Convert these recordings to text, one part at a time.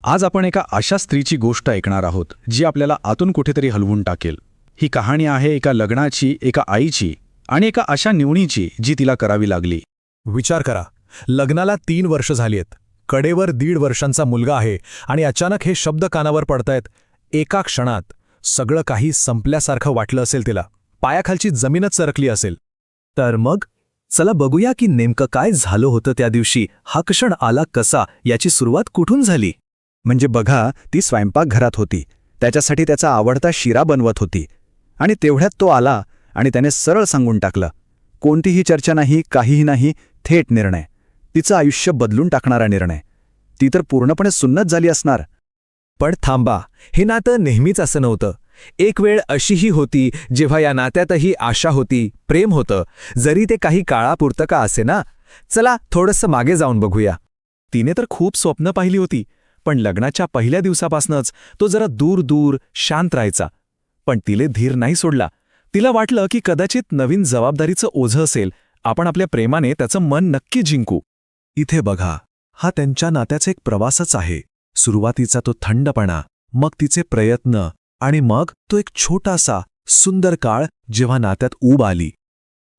आज आपण एका अशा स्त्रीची गोष्ट ऐकणार आहोत जी आपल्याला आतून कुठेतरी हलवून टाकेल. ही कहाणी आहे एका लग्नाची, एका आईची आणि एका अशा निवडीची जी तिला करावी लागली. विचार करा, लग्नाला 3 वर्ष झाली आहेत, कडेवर 1.5 वर्षांचा मुलगा आहे आणि अचानक हे शब्द कानावर पडतायत. एका क्षणात सगळं काही संपल्यासारखं वाटलं असेल तिला. पायाखालची जमीनच सरकली असेल. तर मग चला बघूया की नेमकं काय झालं होतं त्या दिवशी. हा क्षण आला कसा, याची सुरुवात कुठून झाली. म्हणजे बघा, ती स्वयंपाकघरात होती. त्याच्यासाठी त्याचा आवडता शिरा बनवत होती आणि तेवढ्यात तो आला आणि त्याने सरळ सांगून टाकलं. कोणतीही चर्चा नाही, काहीही नाही, थेट निर्णय. तिचं आयुष्य बदलून टाकणारा निर्णय. ती तर पूर्णपणे सुन्नत झाली असणार. पण थांबा, हे नातं नेहमीच असं नव्हतं. एक वेळ अशीही होती जेव्हा या नात्यातही आशा होती, प्रेम होतं, जरी ते काही काळापुरतं का असे ना. चला थोडंसं मागे जाऊन बघूया. तिने तर खूप स्वप्न पाहिली होती, पण लग्नाच्या पहिल्या दिवसापासूनच तो जरा दूर दूर शांत राहायचा. पण तिले धीर नाही सोडला. तिला वाटलं की कदाचित नवीन जबाबदारीचं ओझं असेल, आपण आपल्या प्रेमाने त्याचं मन नक्की जिंकू. इथे बघा, हा त्यांच्या नात्याचा एक प्रवासच आहे. सुरुवातीचा तो थंडपणा, मग तिचे प्रयत्न आणि मग तो एक छोटासा सुंदर काळ जेव्हा नात्यात ऊब आली.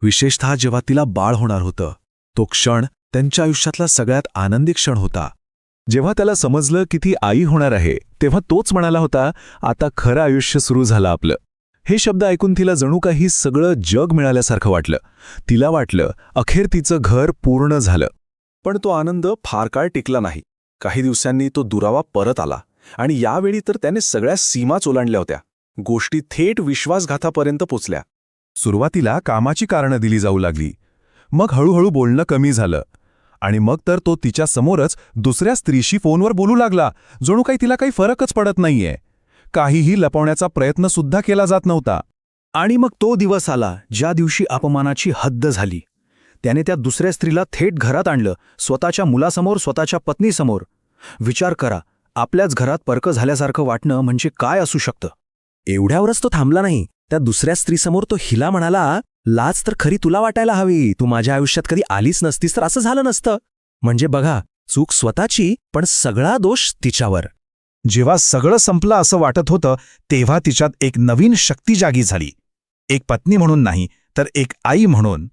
विशेषतः जेव्हा तिला बाळ होणार होतं. तो क्षण त्यांच्या आयुष्यातला सगळ्यात आनंदी क्षण होता. जेव्हा त्याला समजलं की ती आई होणार आहे, तेव्हा तोच म्हणाला होता, आता खरं आयुष्य सुरू झालं आपलं. हे शब्द ऐकून तिला जणू काही सगळं जग मिळाल्यासारखं वाटलं. तिला वाटलं अखेर तिचं घर पूर्ण झालं. पण तो आनंद फार काळ टिकला नाही. काही दिवसांनी तो दुरावा परत आला आणि यावेळी तर त्याने सगळ्या सीमाच ओलांडल्या होत्या. गोष्टी थेट विश्वासघातापर्यंत पोचल्या. सुरुवातीला कामाची कारणं दिली जाऊ लागली. मग हळूहळू बोलणं कमी झालं आणि मग तर तो तिच्या समोरच दुसऱ्या स्त्रीशी फोनवर बोलू लागला. जणू काही तिला काही फरकच पडत नाहीये. काहीही लपवण्याचा प्रयत्न सुद्धा केला जात नव्हता. आणि मग तो दिवस आला ज्या दिवशी अपमानाची हद्द झाली. त्याने त्या दुसऱ्या स्त्रीला थेट घरात आणलं, स्वतःच्या मुलासमोर, स्वतःच्या पत्नीसमोर. विचार करा, आपल्याच घरात परकं झाल्यासारखं वाटणं म्हणजे काय असू शकतं. एवढ्यावरच तो थांबला नाही. त्या दुसऱ्या स्त्रीसमोर तो हिला म्हणाला, लाज तर खरी तुला वाटायला हवी. तू माझ्या आयुष्यात कधी आलीच नसतीस तर असं झालं नसतं. म्हणजे बघा, चूक स्वतःची, पण सगळा दोष तिच्यावर. जेव्हा सगळं संपलं असं वाटत होतं, तेव्हा तिच्यात एक नवीन शक्ती जागी झाली. एक पत्नी म्हणून नाही, तर एक आई म्हणून.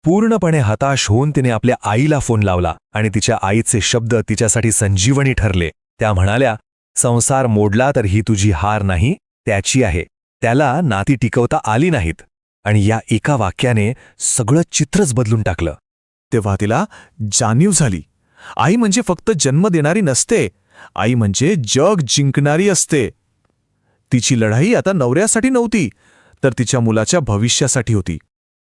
पूर्णपणे हताश होऊन तिने आपल्या आईला फोन लावला आणि तिच्या आईचे शब्द तिच्यासाठी संजीवनी ठरले. त्या म्हणाल्या, संसार मोडला तर ही तुझी हार नाही, त्याची आहे. त्याला नाती टिकवता आली नाहीत. आणि या एका वाक्याने सगळं चित्रच बदलून टाकलं. तेव्हा तिला जाणीव झाली, आई म्हणजे फक्त जन्म देणारी नसते, आई म्हणजे जग जिंकणारी असते. तिची लढाई आता नवऱ्यासाठी नव्हती, तर तिच्या मुलाच्या भविष्यासाठी होती.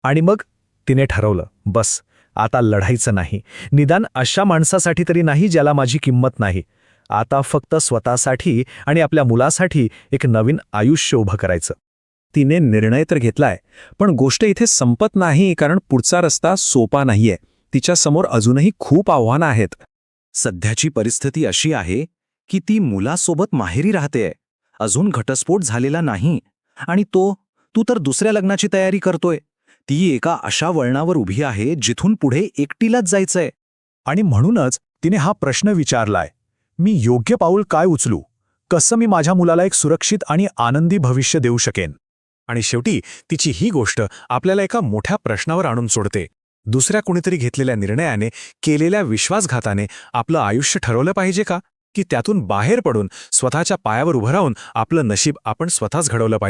आणि मग तिने ठरवलं, बस आता लढायचं नाही. निदान अशा माणसासाठी तरी नाही ज्याला माझी किंमत नाही. आता फक्त स्वतःसाठी आणि आपल्या मुलासाठी एक नवीन आयुष्य उभं करायचं. तिने निर्णय तर घेतलाय, पण गोष्ट इथे संपत नाही, कारण पुढचा रस्ता सोपा नाहीये. तिच्यासमोर अजूनही खूप आव्हानं आहेत. सध्याची परिस्थिती अशी आहे की ती मुलासोबत माहेरी राहतेय. अजून घटस्फोट झालेला नाही आणि तू तर दुसऱ्या लग्नाची तयारी करतोय. ती एका अशा वळणावर उभी आहे जिथून पुढे एकटीलाच जायचंय. आणि म्हणूनच तिने हा प्रश्न विचारलाय, मी योग्य पाऊल काय उचलू? कसं मी माझ्या मुलाला एक सुरक्षित आणि आनंदी भविष्य देऊ शकेन? आणि शेवटी तिची ही गोष्ट आपल्याला एका मोठ्या प्रश्नावर आणून सोडते. दुसऱ्या कुणीतरी घेतलेल्या निर्णयाने, केलेल्या विश्वासघाताने आपलं आयुष्य ठरवलं पाहिजे का? की त्यातून बाहेर पडून स्वतःच्या पायावर उभं राहून आपलं नशीब आपण स्वतःच घडवलं पाहिजे?